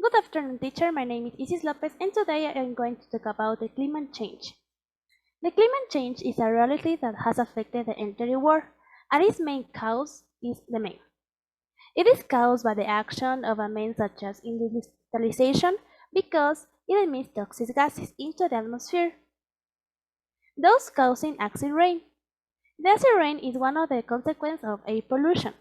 Good afternoon, teacher. My name is Isis Lopez, and today I am going to talk about the climate change. The climate change is a reality that has affected the entire world, and its main cause is the man. It is caused by the action of a man such as industrialization because it emits toxic gases into the atmosphere, thus causing acid rain. The acid rain is one of the consequences of air pollution.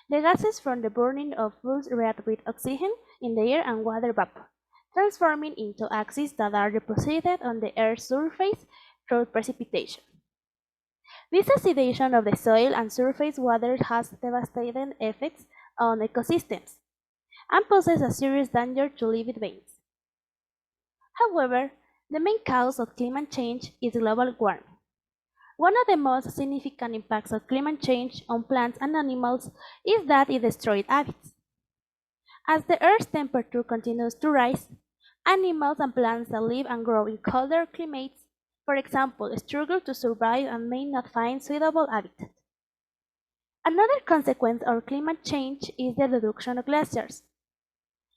The gases from the burning of foods react with oxygen in the air and water vapor, transforming into acids that are deposited on the Earth's surface through precipitation. This acidation of the soil and surface water has devastating effects on ecosystems and poses a serious danger to living beings. However, the main cause of climate change is global warming. One of the most significant impacts of climate change on plants and animals is that it destroys habits. As the Earth's temperature continues to rise, animals and plants that live and grow in colder climates, for example, struggle to survive and may not find suitable habitat. Another consequence of climate change is the reduction of glaciers.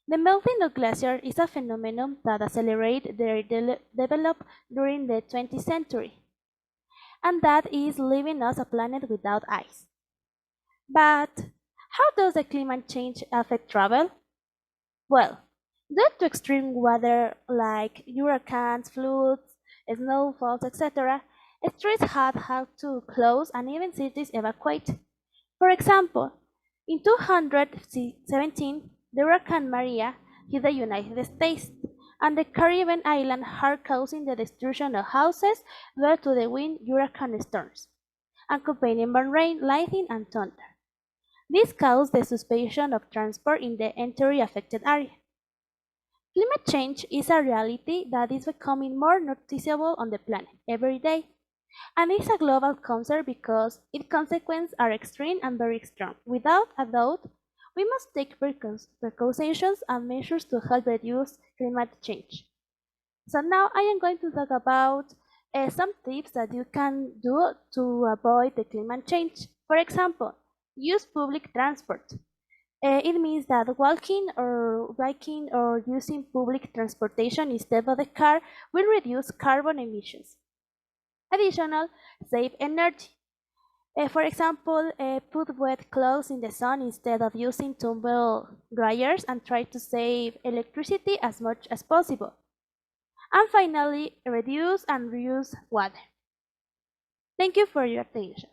The melting of glaciers is a phenomenon that accelerated their development during the 20th century, and that is leaving us a planet without ice. But how does the climate change affect travel? Well, due to extreme weather like hurricanes, floods, snowfalls, etc., streets have had to close and even cities evacuate. For example, in 217, the Hurricane Maria hit the United States, and the Caribbean islands are causing the destruction of houses due to the wind hurricane storms, accompanied by rain, lightning, and thunder. This caused the suspension of transport in the entire affected area. Climate change is a reality that is becoming more noticeable on the planet every day, and is a global concern because its consequences are extreme and very strong. Without a doubt, we must take precautions and measures to help reduce climate change. So now I am going to talk about some tips that you can do to avoid the climate change. For example, use public transport. It means that walking or biking or using public transportation instead of the car will reduce carbon emissions. Additional, save energy. For example, put wet clothes in the sun instead of using tumble dryers and try to save electricity as much as possible. And finally, reduce and reuse water. Thank you for your attention.